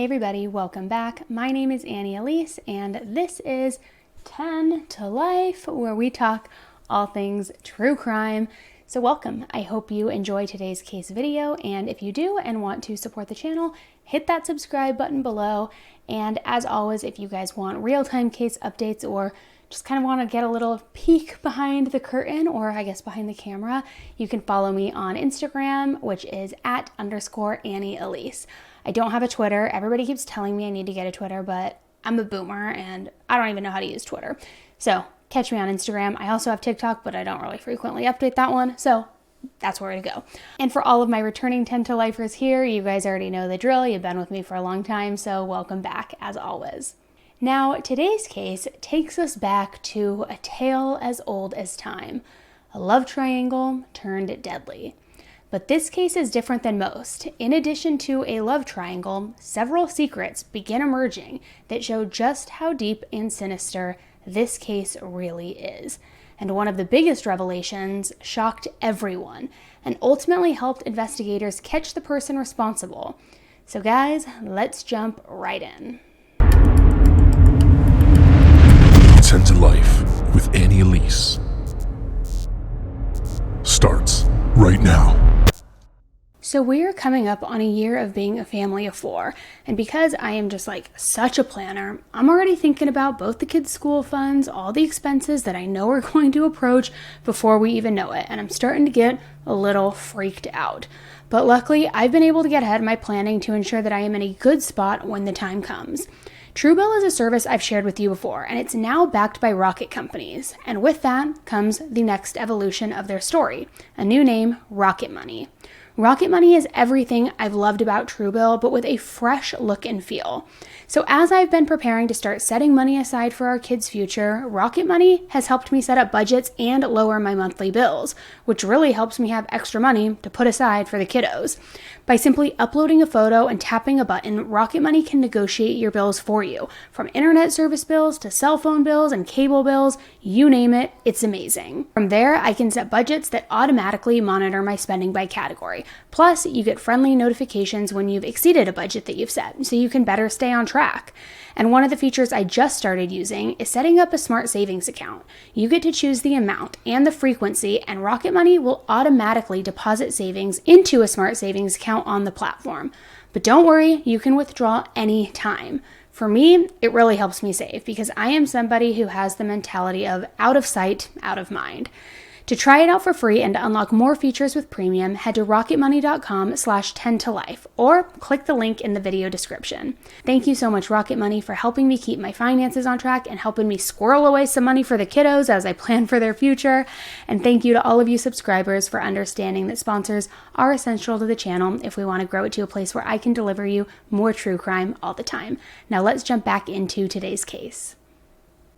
everybody, welcome back. My name is Elise, and this is 10 to Life, where we talk all things true crime. So welcome. I hope you enjoy today's case video, and if you do and want to support the channel, hit that subscribe button below. And as always, if you guys want real-time case updates or just kind of want to get a little peek behind the curtain, or I guess behind the camera, you can follow me on Instagram, which is @_AnnieElise. I don't have a Twitter. Everybody keeps telling me I need to get a Twitter, but I'm a boomer and I don't even know how to use Twitter. So catch me on Instagram. I also have TikTok, but I don't really frequently update that one. So that's where to go. And for all of my returning 10 to Lifers here, you guys already know the drill. You've been with me for a long time, so welcome back as always. Now, today's case takes us back to a tale as old as time, a love triangle turned deadly. But this case is different than most. In addition to a love triangle, several secrets begin emerging that show just how deep and sinister this case really is. And one of the biggest revelations shocked everyone and ultimately helped investigators catch the person responsible. So guys, let's jump right in. 10 to Life with Elise starts right now. So we're coming up on a year of being a family of 4, and because I am just like such a planner, I'm already thinking about both the kids' school funds, all the expenses that I know are going to approach before we even know it, and I'm starting to get a little freaked out. But luckily, I've been able to get ahead of my planning to ensure that I am in a good spot when the time comes. Truebill is a service I've shared with you before, and it's now backed by rocket companies. And with that comes the next evolution of their story, a new name, Rocket Money. Rocket Money is everything I've loved about Truebill, but with a fresh look and feel. So as I've been preparing to start setting money aside for our kids' future, Rocket Money has helped me set up budgets and lower my monthly bills, which really helps me have extra money to put aside for the kiddos. By simply uploading a photo and tapping a button, Rocket Money can negotiate your bills for you. From internet service bills to cell phone bills and cable bills, you name it, it's amazing. From there, I can set budgets that automatically monitor my spending by category. Plus, you get friendly notifications when you've exceeded a budget that you've set, so you can better stay on track. And one of the features I just started using is setting up a smart savings account. You get to choose the amount and the frequency, and Rocket Money will automatically deposit savings into a smart savings account on the platform. But don't worry, you can withdraw any time. For me, it really helps me save because I am somebody who has the mentality of out of sight, out of mind. To try it out for free and to unlock more features with premium, head to rocketmoney.com/10tolife or click the link in the video description. Thank you so much, Rocket Money, for helping me keep my finances on track and helping me squirrel away some money for the kiddos as I plan for their future. And thank you to all of you subscribers for understanding that sponsors are essential to the channel if we want to grow it to a place where I can deliver you more true crime all the time. Now let's jump back into today's case.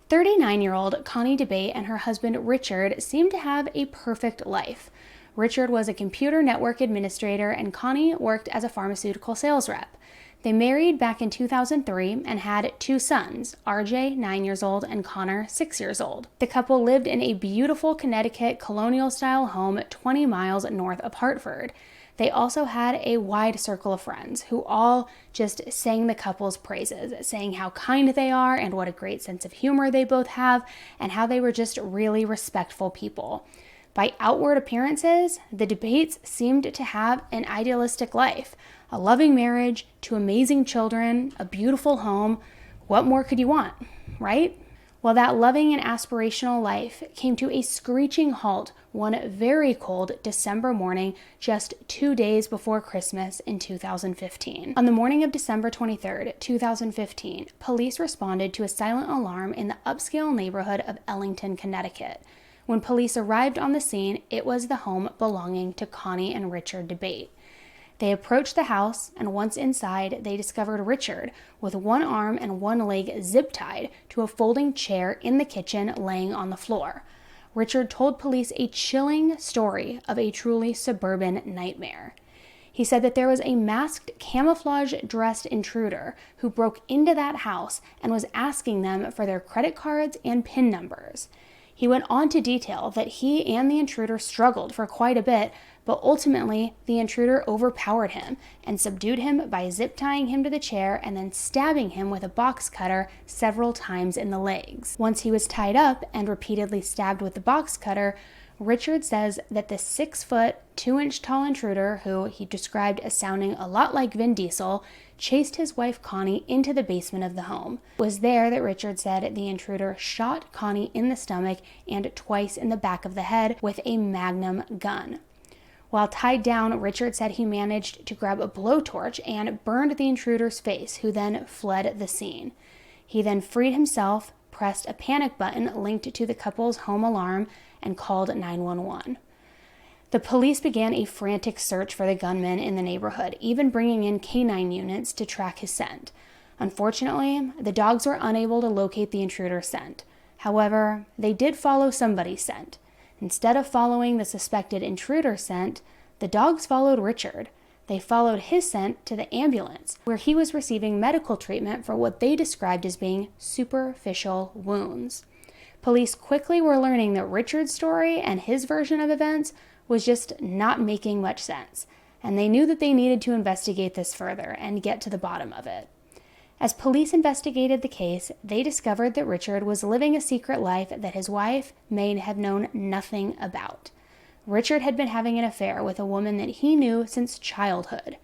39-year-old Connie DeBate and her husband Richard seemed to have a perfect life. Richard was a computer network administrator and Connie worked as a pharmaceutical sales rep. They married back in 2003 and had 2 sons, RJ, 9 years old, and Connor, 6 years old. The couple lived in a beautiful Connecticut colonial-style home 20 miles north of Hartford. They also had a wide circle of friends who all just sang the couple's praises, saying how kind they are and what a great sense of humor they both have and how they were just really respectful people. By outward appearances, the DeBates seemed to have an idealistic life, a loving marriage, 2 amazing children, a beautiful home. What more could you want, right? Well, that loving and aspirational life came to a screeching halt one very cold December morning just 2 days before Christmas in 2015. On the morning of December 23rd, 2015, police responded to a silent alarm in the upscale neighborhood of Ellington, Connecticut. When police arrived on the scene, it was the home belonging to Connie and Richard DeBate. They approached the house, and once inside, they discovered Richard with one arm and one leg zip-tied to a folding chair in the kitchen laying on the floor. Richard told police a chilling story of a truly suburban nightmare. He said that there was a masked, camouflage-dressed intruder who broke into that house and was asking them for their credit cards and PIN numbers. He went on to detail that he and the intruder struggled for quite a bit, but ultimately the intruder overpowered him and subdued him by zip tying him to the chair and then stabbing him with a box cutter several times in the legs. Once he was tied up and repeatedly stabbed with the box cutter, Richard says that the 6-foot, 2-inch tall intruder, who he described as sounding a lot like Vin Diesel, chased his wife Connie into the basement of the home. It was there that Richard said the intruder shot Connie in the stomach and twice in the back of the head with a Magnum gun. While tied down, Richard said he managed to grab a blowtorch and burned the intruder's face, who then fled the scene. He then freed himself, pressed a panic button linked to the couple's home alarm, and called 911. The police began a frantic search for the gunman in the neighborhood, even bringing in canine units to track his scent. Unfortunately, the dogs were unable to locate the intruder's scent. However, they did follow somebody's scent. Instead of following the suspected intruder's scent, the dogs followed Richard. They followed his scent to the ambulance, where he was receiving medical treatment for what they described as being superficial wounds. Police quickly were learning that Richard's story and his version of events was just not making much sense, and they knew that they needed to investigate this further and get to the bottom of it. As police investigated the case, they discovered that Richard was living a secret life that his wife may have known nothing about. Richard had been having an affair with a woman that he knew since childhood.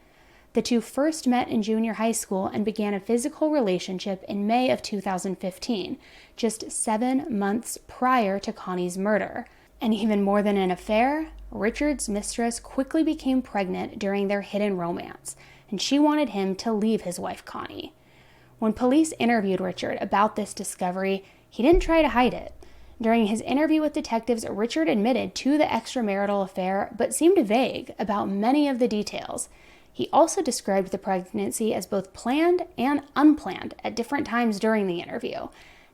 The two first met in junior high school and began a physical relationship in May of 2015, just 7 months prior to Connie's murder. And even more than an affair, Richard's mistress quickly became pregnant during their hidden romance, and she wanted him to leave his wife Connie. When police interviewed Richard about this discovery, he didn't try to hide it. During his interview with detectives, Richard admitted to the extramarital affair, but seemed vague about many of the details. He also described the pregnancy as both planned and unplanned at different times during the interview.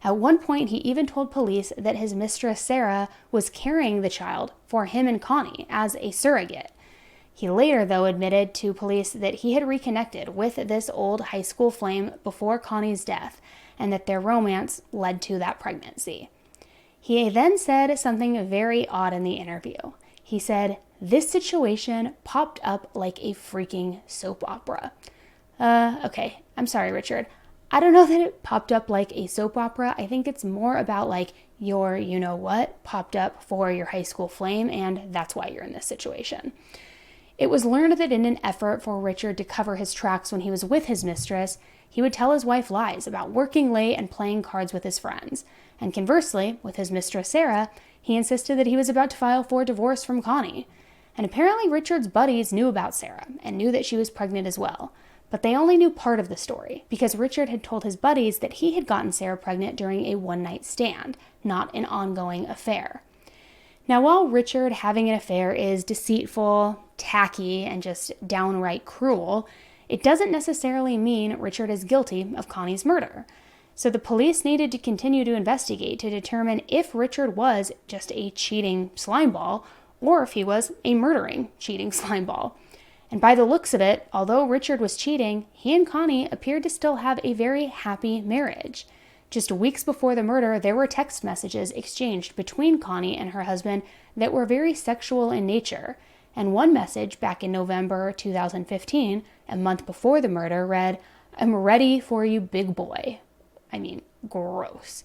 At one point, he even told police that his mistress, Sarah, was carrying the child for him and Connie as a surrogate. He later, though, admitted to police that he had reconnected with this old high school flame before Connie's death, and that their romance led to that pregnancy. He then said something very odd in the interview. He said, "This situation popped up like a freaking soap opera." Okay, I'm sorry, Richard. I don't know that it popped up like a soap opera. I think it's more about like your you-know-what popped up for your high school flame, and that's why you're in this situation. It was learned that in an effort for Richard to cover his tracks when he was with his mistress, he would tell his wife lies about working late and playing cards with his friends. And conversely, with his mistress Sarah, he insisted that he was about to file for divorce from Connie. And apparently Richard's buddies knew about Sarah and knew that she was pregnant as well. But they only knew part of the story, because Richard had told his buddies that he had gotten Sarah pregnant during a one-night stand, not an ongoing affair. Now, while Richard having an affair is deceitful, tacky, and just downright cruel, it doesn't necessarily mean Richard is guilty of Connie's murder. So the police needed to continue to investigate to determine if Richard was just a cheating slimeball or if he was a murdering, cheating slimeball. And by the looks of it, although Richard was cheating, he and Connie appeared to still have a very happy marriage. Just weeks before the murder, there were text messages exchanged between Connie and her husband that were very sexual in nature. And one message back in November 2015, a month before the murder, read, "I'm ready for you, big boy." I mean, gross.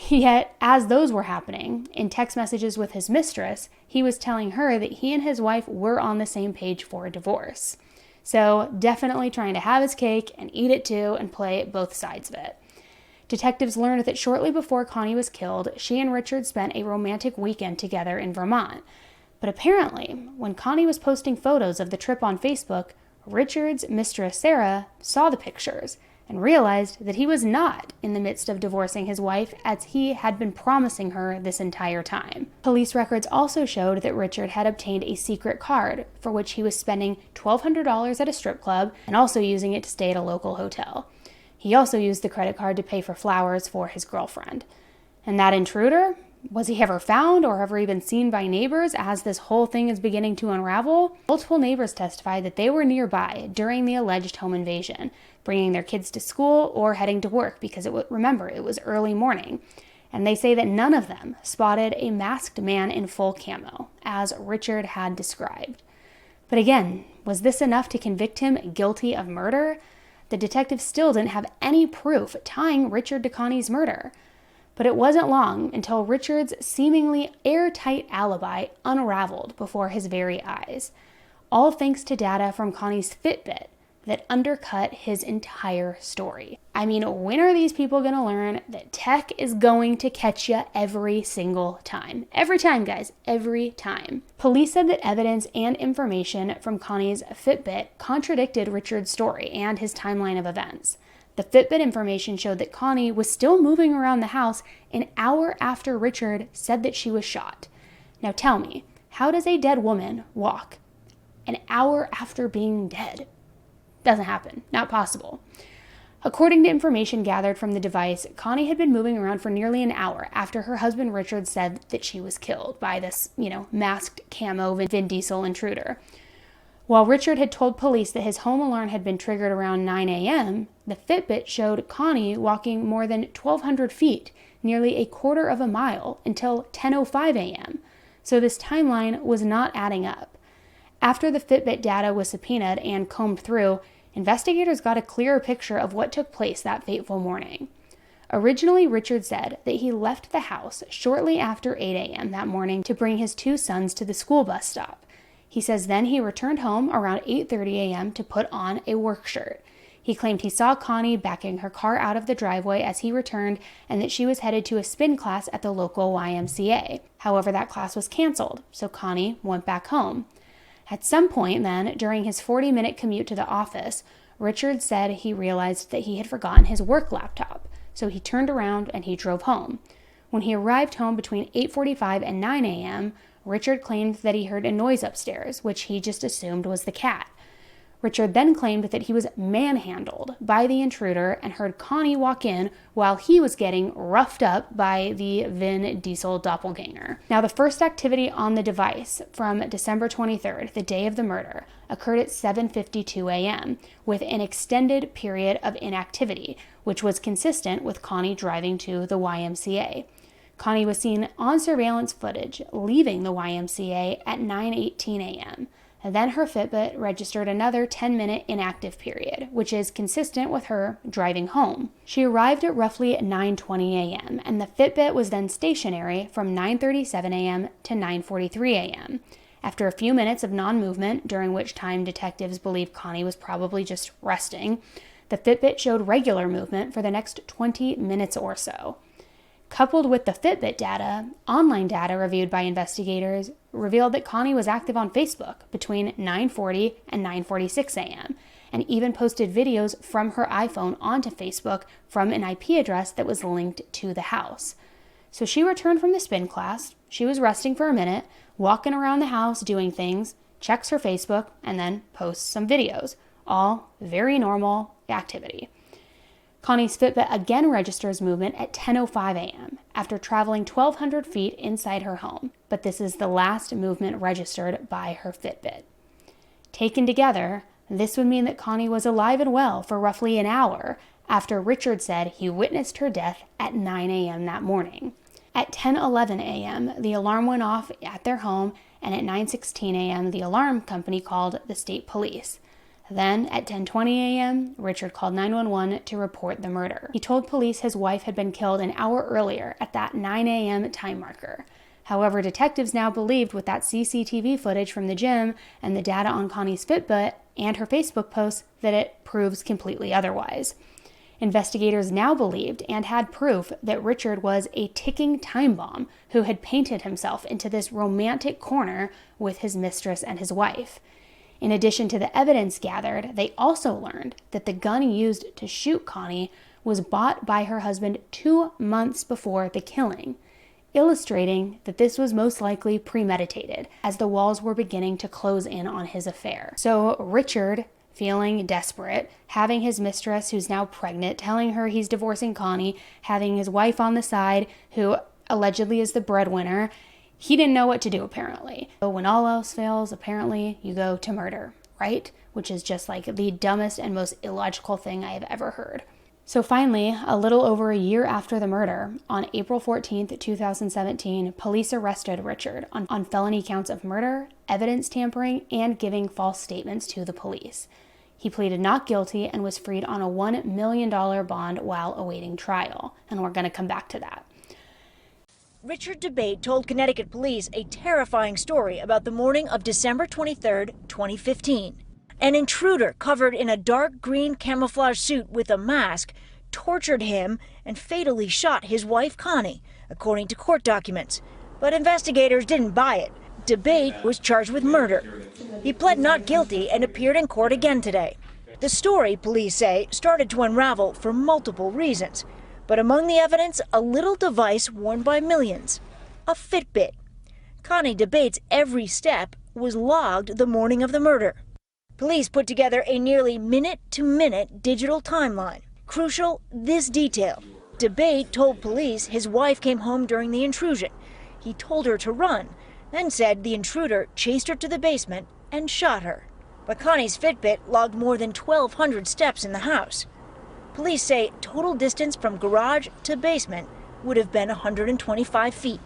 Yet, as those were happening, in text messages with his mistress, he was telling her that he and his wife were on the same page for a divorce. So, definitely trying to have his cake and eat it too and play both sides of it. Detectives learned that shortly before Connie was killed, she and Richard spent a romantic weekend together in Vermont. But apparently, when Connie was posting photos of the trip on Facebook, Richard's mistress Sarah saw the pictures and realized that he was not in the midst of divorcing his wife as he had been promising her this entire time. Police records also showed that Richard had obtained a secret card for which he was spending $1,200 at a strip club and also using it to stay at a local hotel. He also used the credit card to pay for flowers for his girlfriend. And that intruder? Was he ever found or ever even seen by neighbors as this whole thing is beginning to unravel? Multiple neighbors testified that they were nearby during the alleged home invasion, bringing their kids to school or heading to work because it was early morning. And they say that none of them spotted a masked man in full camo, as Richard had described. But again, was this enough to convict him guilty of murder? The detective still didn't have any proof tying Richard to Connie's murder. But it wasn't long until Richard's seemingly airtight alibi unraveled before his very eyes, all thanks to data from Connie's FitBit that undercut his entire story. I mean, when are these people going to learn that tech is going to catch you every single time? Every time, guys, every time. Police said that evidence and information from Connie's FitBit contradicted Richard's story and his timeline of events. The FitBit information showed that Connie was still moving around the house an hour after Richard said that she was shot. Now tell me, how does a dead woman walk an hour after being dead? Doesn't happen. Not possible. According to information gathered from the device, Connie had been moving around for nearly an hour after her husband Richard said that she was killed by this, masked camo Vin Diesel intruder. While Richard had told police that his home alarm had been triggered around 9 a.m., the Fitbit showed Connie walking more than 1,200 feet, nearly a quarter of a mile, until 10:05 a.m. So this timeline was not adding up. After the Fitbit data was subpoenaed and combed through, investigators got a clearer picture of what took place that fateful morning. Originally, Richard said that he left the house shortly after 8 a.m. that morning to bring his two sons to the school bus stop. He says then he returned home around 8:30 a.m. to put on a work shirt. He claimed he saw Connie backing her car out of the driveway as he returned and that she was headed to a spin class at the local YMCA. However, that class was canceled, so Connie went back home. At some point then, during his 40-minute commute to the office, Richard said he realized that he had forgotten his work laptop, so he turned around and he drove home. When he arrived home between 8:45 and 9 a.m., Richard claimed that he heard a noise upstairs, which he just assumed was the cat. Richard then claimed that he was manhandled by the intruder and heard Connie walk in while he was getting roughed up by the Vin Diesel doppelganger. Now, the first activity on the device from December 23rd, the day of the murder, occurred at 7:52 a.m., with an extended period of inactivity, which was consistent with Connie driving to the YMCA. Connie was seen on surveillance footage leaving the YMCA at 9:18 a.m., and then her Fitbit registered another 10-minute inactive period, which is consistent with her driving home. She arrived at roughly 9:20 a.m., and the Fitbit was then stationary from 9:37 a.m. to 9:43 a.m. After a few minutes of non-movement, during which time detectives believed Connie was probably just resting, the Fitbit showed regular movement for the next 20 minutes or so. Coupled with the Fitbit data, online data reviewed by investigators revealed that Connie was active on Facebook between 9:40 and 9:46 a.m., and even posted videos from her iPhone onto Facebook from an IP address that was linked to the house. So she returned from the spin class, she was resting for a minute, walking around the house doing things, checks her Facebook, and then posts some videos. All very normal activity. Connie's Fitbit again registers movement at 10:05 a.m. after traveling 1,200 feet inside her home, but this is the last movement registered by her Fitbit. Taken together, this would mean that Connie was alive and well for roughly an hour after Richard said he witnessed her death at 9 a.m. that morning. At 10:11 a.m., the alarm went off at their home, and at 9:16 a.m., the alarm company called the state police. Then, at 10:20 a.m., Richard called 911 to report the murder. He told police his wife had been killed an hour earlier at that 9 a.m. time marker. However, detectives now believed with that CCTV footage from the gym and the data on Connie's Fitbit and her Facebook posts that it proves completely otherwise. Investigators now believed and had proof that Richard was a ticking time bomb who had painted himself into this romantic corner with his mistress and his wife. In addition to the evidence gathered, they also learned that the gun used to shoot Connie was bought by her husband 2 months before the killing, illustrating that this was most likely premeditated as the walls were beginning to close in on his affair. So Richard, feeling desperate, having his mistress who's now pregnant, telling her he's divorcing Connie, having his wife on the side who allegedly is the breadwinner, he didn't know what to do, apparently. So when all else fails, apparently you go to murder, right? Which is just like the dumbest and most illogical thing I have ever heard. So finally, a little over a year after the murder, on April 14th, 2017, police arrested Richard on felony counts of murder, evidence tampering, and giving false statements to the police. He pleaded not guilty and was freed on a $1 million bond while awaiting trial. And we're going to come back to that. Richard DeBate told Connecticut police a terrifying story about the morning of December 23, 2015. An intruder covered in a dark green camouflage suit with a mask tortured him and fatally shot his wife, Connie, according to court documents. But investigators didn't buy it. DeBate was charged with murder. He pled not guilty and appeared in court again today. The story, police say, started to unravel for multiple reasons. But among the evidence, a little device worn by millions, a FitBit. Connie DeBate's every step was logged the morning of the murder. Police put together a nearly minute-to-minute digital timeline. Crucial, this detail. DeBate told police his wife came home during the intrusion. He told her to run, then said the intruder chased her to the basement and shot her. But Connie's Fitbit logged more than 1,200 steps in the house. Police say total distance from garage to basement would have been 125 feet.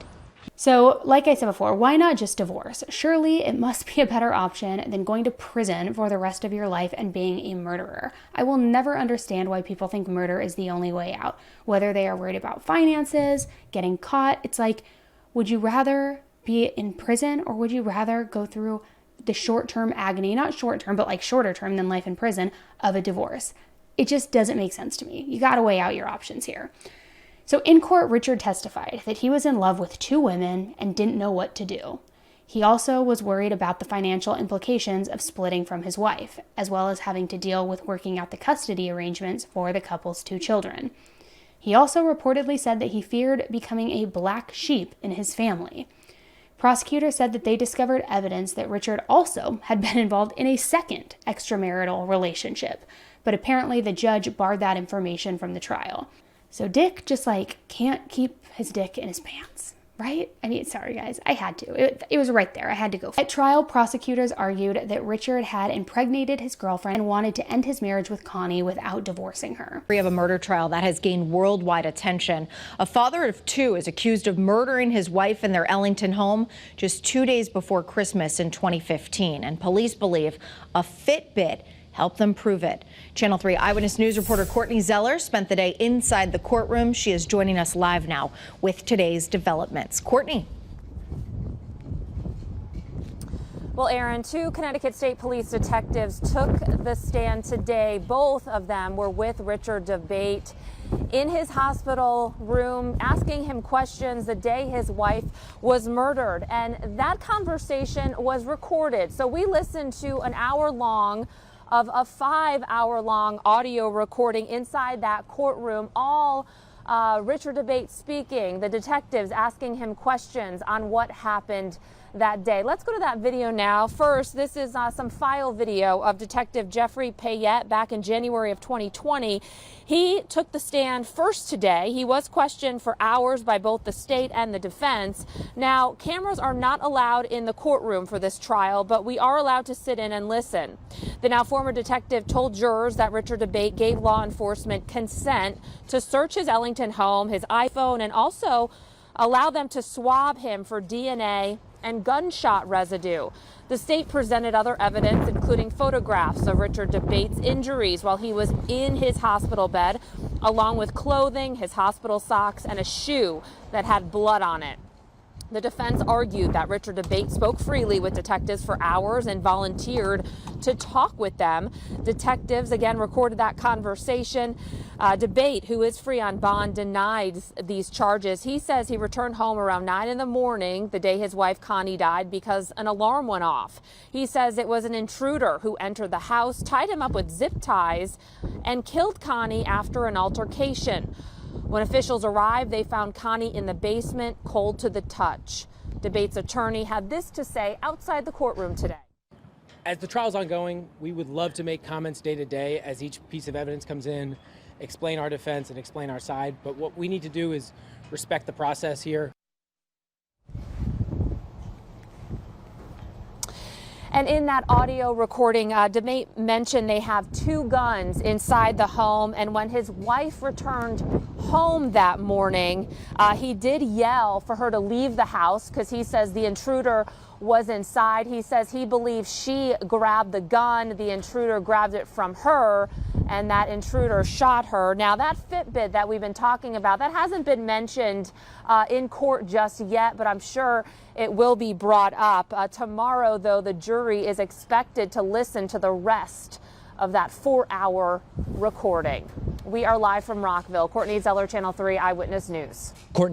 So, like I said before, why not just divorce? Surely it must be a better option than going to prison for the rest of your life and being a murderer. I will never understand why people think murder is the only way out. Whether they are worried about finances, getting caught, it's like, would you rather be in prison or would you rather go through the short-term agony, not short-term, but like shorter term than life in prison, of a divorce? It just doesn't make sense to me. You got to weigh out your options here. So in court, Richard testified that he was in love with two women and didn't know what to do. He also was worried about the financial implications of splitting from his wife, as well as having to deal with working out the custody arrangements for the couple's two children. He also reportedly said that he feared becoming a black sheep in his family. Prosecutors said that they discovered evidence that Richard also had been involved in a second extramarital relationship, but apparently the judge barred that information from the trial. So Dick just can't keep his dick in his pants, right? I mean, sorry guys, I had to. It was right there. I had to go. At trial, prosecutors argued that Richard had impregnated his girlfriend and wanted to end his marriage with Connie without divorcing her. We have a murder trial that has gained worldwide attention. A father of two is accused of murdering his wife in their Ellington home just 2 days before Christmas in 2015. And police believe a Fitbit help them prove it. Channel 3 Eyewitness News reporter Courtney Zeller spent the day inside the courtroom. She is joining us live now with today's developments. Courtney. Well, Aaron, two Connecticut State Police detectives took the stand today. Both of them were with Richard DeBate in his hospital room, asking him questions the day his wife was murdered. And that conversation was recorded. So we listened to an hour-long of a 5-hour-long audio recording inside that courtroom, all Richard DeBate speaking, the detectives asking him questions on what happened that day. Let's go to that video now. First, this is some file video of Detective Jeffrey Payette back in January of 2020. He took the stand first today. He was questioned for hours by both the state and the defense. Now, cameras are not allowed in the courtroom for this trial, but we are allowed to sit in and listen. The now former detective told jurors that Richard DeBate gave law enforcement consent to search his Ellington home, his iPhone, and also allow them to swab him for DNA and gunshot residue. The state presented other evidence, including photographs of Richard DeBate's injuries while he was in his hospital bed, along with clothing, his hospital socks, and a shoe that had blood on it. The defense argued that Richard DeBate spoke freely with detectives for hours and volunteered to talk with them. Detectives again recorded that conversation. DeBate, who is free on bond, denies these charges. He says he returned home around 9 in the morning the day his wife Connie died because an alarm went off. He says it was an intruder who entered the house, tied him up with zip ties, and killed Connie after an altercation. When officials arrived, they found Connie in the basement, cold to the touch. DeBate's attorney had this to say outside the courtroom today. As the trial's ongoing, we would love to make comments day to day as each piece of evidence comes in, explain our defense and explain our side. But what we need to do is respect the process here. And in that audio recording, DeBate mentioned they have 2 guns inside the home. And when his wife returned home that morning, he did yell for her to leave the house because he says the intruder was inside. He says he believes she grabbed the gun, the intruder grabbed it from her, and that intruder shot her. Now, that FitBit that we've been talking about, that hasn't been mentioned in court just yet, but I'm sure it will be brought up. Tomorrow, though, the jury is expected to listen to the rest of that 4-hour recording. We are live from Rockville. Courtney Zeller, Channel 3 Eyewitness News.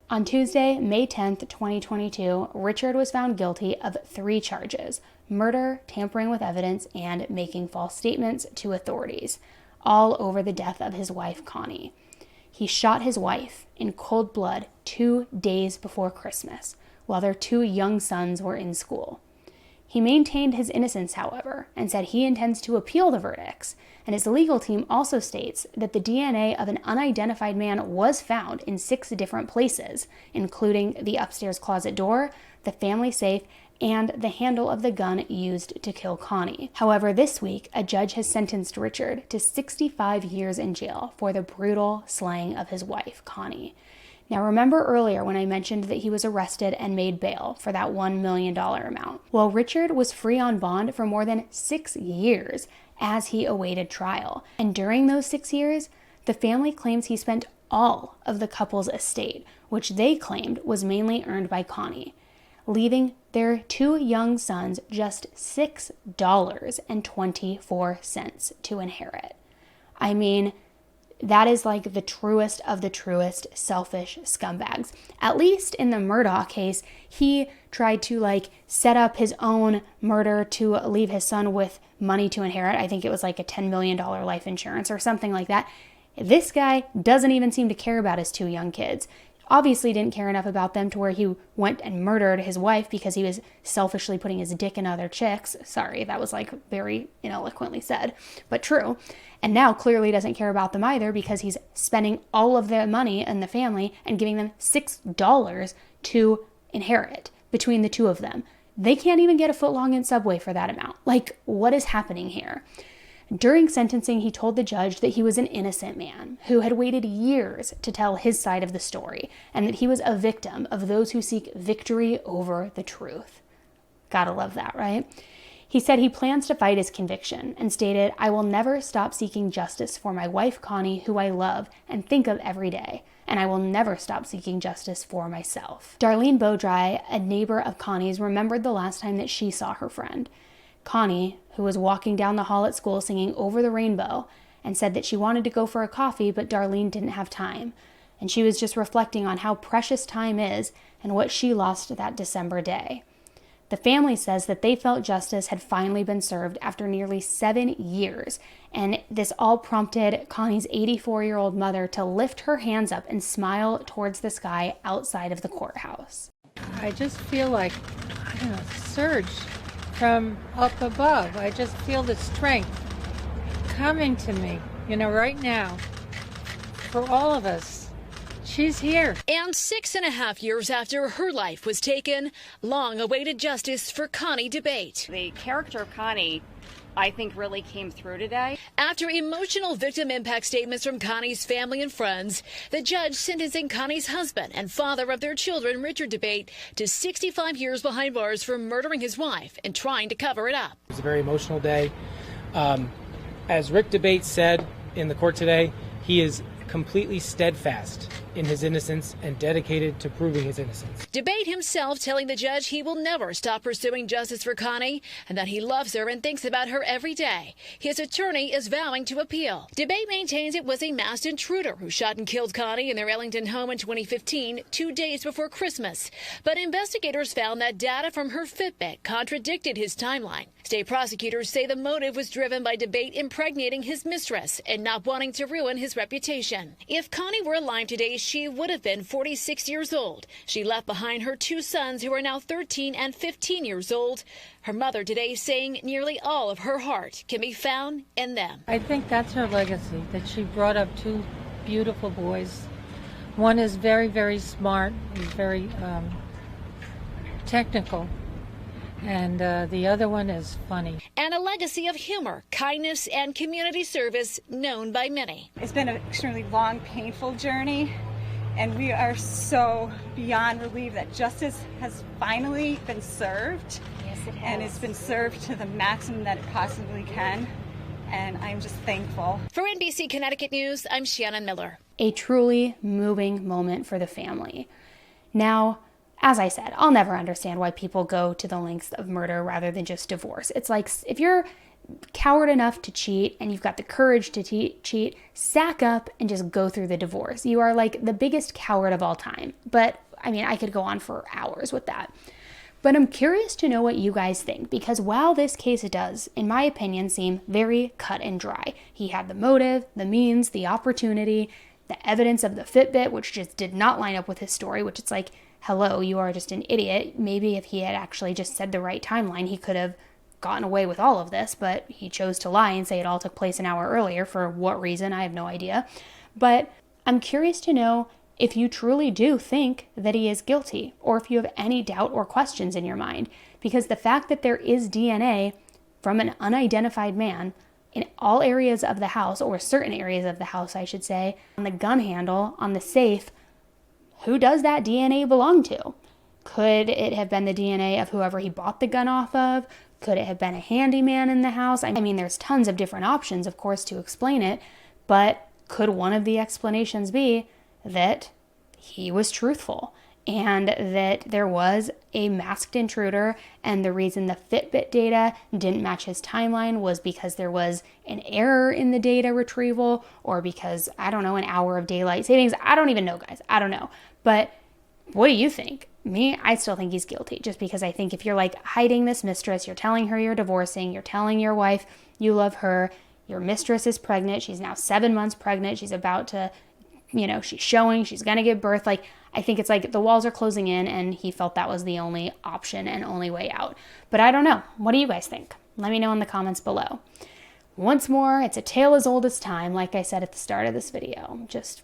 On Tuesday, May 10th, 2022, Richard was found guilty of 3 charges: murder, tampering with evidence, and making false statements to authorities, all over the death of his wife, Connie. He shot his wife in cold blood 2 days before Christmas, while their 2 young sons were in school. He maintained his innocence, however, and said he intends to appeal the verdicts, and his legal team also states that the DNA of an unidentified man was found in 6 different places, including the upstairs closet door, the family safe, and the handle of the gun used to kill Connie. However, this week, a judge has sentenced Richard to 65 years in jail for the brutal slaying of his wife, Connie. Now, remember earlier when I mentioned that he was arrested and made bail for that $1 million amount? Well, Richard was free on bond for more than 6 years as he awaited trial. And during those 6 years, the family claims he spent all of the couple's estate, which they claimed was mainly earned by Connie, leaving their 2 young sons just $6.24 to inherit. I mean, that is like the truest of the truest selfish scumbags. At least in the Murdaugh case, he tried to set up his own murder to leave his son with money to inherit. I think it was like a $10 million life insurance or something like that. This guy doesn't even seem to care about his 2 young kids. Obviously didn't care enough about them to where he went and murdered his wife because he was selfishly putting his dick in other chicks. Sorry, that was very ineloquently said, but true. And now clearly doesn't care about them either because he's spending all of their money in the family and giving them $6 to inherit between the 2 of them. They can't even get a footlong in Subway for that amount. What is happening here? During sentencing, he told the judge that he was an innocent man who had waited years to tell his side of the story and that he was a victim of those who seek victory over the truth. Gotta love that, right? He said he plans to fight his conviction and stated, "I will never stop seeking justice for my wife, Connie, who I love and think of every day, and I will never stop seeking justice for myself." Darlene Beaudry, a neighbor of Connie's, remembered the last time that she saw her friend. Connie, who was walking down the hall at school singing Over the Rainbow, and said that she wanted to go for a coffee, but Darlene didn't have time. And she was just reflecting on how precious time is and what she lost that December day. The family says that they felt justice had finally been served after nearly 7 years, and this all prompted Connie's 84-year-old mother to lift her hands up and smile towards the sky outside of the courthouse. I just feel a surge from up above. I just feel the strength coming to me, right now, for all of us. She's here. And 6.5 years after her life was taken, long-awaited justice for Connie DeBate. The character of Connie, I think, really came through today. After emotional victim impact statements from Connie's family and friends, the judge sentencing Connie's husband and father of their children, Richard DeBate, to 65 years behind bars for murdering his wife and trying to cover it up. It was a very emotional day. As Rick DeBate said in the court today, he is completely steadfast in his innocence and dedicated to proving his innocence. DeBate himself telling the judge he will never stop pursuing justice for Connie and that he loves her and thinks about her every day. His attorney is vowing to appeal. DeBate maintains it was a masked intruder who shot and killed Connie in their Ellington home in 2015, 2 days before Christmas. But investigators found that data from her FitBit contradicted his timeline. State prosecutors say the motive was driven by DeBate impregnating his mistress and not wanting to ruin his reputation. If Connie were alive today, she would have been 46 years old. She left behind her 2 sons who are now 13 and 15 years old. Her mother today saying nearly all of her heart can be found in them. I think that's her legacy, that she brought up 2 beautiful boys. One is very, very smart. He's very technical. And the other one is funny. And a legacy of humor, kindness, and community service known by many. It's been an extremely long, painful journey, and we are so beyond relieved that justice has finally been served. Yes, it has. And it's been served to the maximum that it possibly can, and I'm just thankful. For NBC Connecticut News, I'm Shannon Miller. A truly moving moment for the family. Now, as I said, I'll never understand why people go to the lengths of murder rather than just divorce. It's like, if you're coward enough to cheat and you've got the courage to cheat, sack up and just go through the divorce. You are like the biggest coward of all time. But I mean, I could go on for hours with that. But I'm curious to know what you guys think, because while this case does, in my opinion, seem very cut and dry, he had the motive, the means, the opportunity, the evidence of the Fitbit, which just did not line up with his story, which it's like, hello, you are just an idiot. Maybe if he had actually just said the right timeline, he could have gotten away with all of this, but he chose to lie and say it all took place an hour earlier. For what reason, I have no idea. But I'm curious to know if you truly do think that he is guilty, or if you have any doubt or questions in your mind, because the fact that there is DNA from an unidentified man in all areas of the house, or certain areas of the house, I should say, on the gun handle, on the safe, who does that DNA belong to? Could it have been the DNA of whoever he bought the gun off of? Could it have been a handyman in the house? I mean, there's tons of different options, of course, to explain it, but could one of the explanations be that he was truthful and that there was a masked intruder, and the reason the Fitbit data didn't match his timeline was because there was an error in the data retrieval, or because, I don't know, an hour of daylight savings? I don't even know, guys. I don't know. But what do you think? Me, I still think he's guilty, just because I think if you're like hiding this mistress, you're telling her you're divorcing, you're telling your wife you love her, your mistress is pregnant, she's now 7 months pregnant, she's about to, she's showing, she's going to give birth. Like, I think it's like the walls are closing in, and he felt that was the only option and only way out. But I don't know. What do you guys think? Let me know in the comments below. Once more, it's a tale as old as time, like I said at the start of this video. Just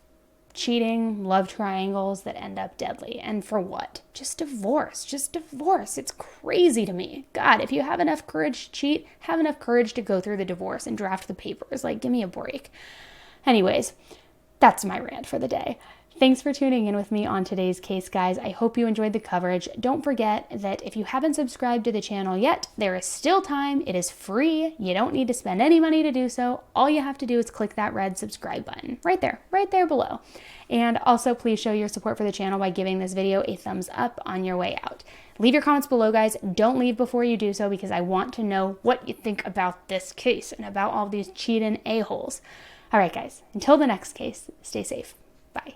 cheating, love triangles that end up deadly. And for what? Just divorce. Just divorce. It's crazy to me. God, if you have enough courage to cheat, have enough courage to go through the divorce and draft the papers. Like, give me a break. Anyways, that's my rant for the day. Thanks for tuning in with me on today's case, guys. I hope you enjoyed the coverage. Don't forget that if you haven't subscribed to the channel yet, there is still time. It is free. You don't need to spend any money to do so. All you have to do is click that red subscribe button right there below. And also, please show your support for the channel by giving this video a thumbs up on your way out. Leave your comments below, guys. Don't leave before you do so, because I want to know what you think about this case and about all these cheating a-holes. All right, guys, until the next case, stay safe. Bye.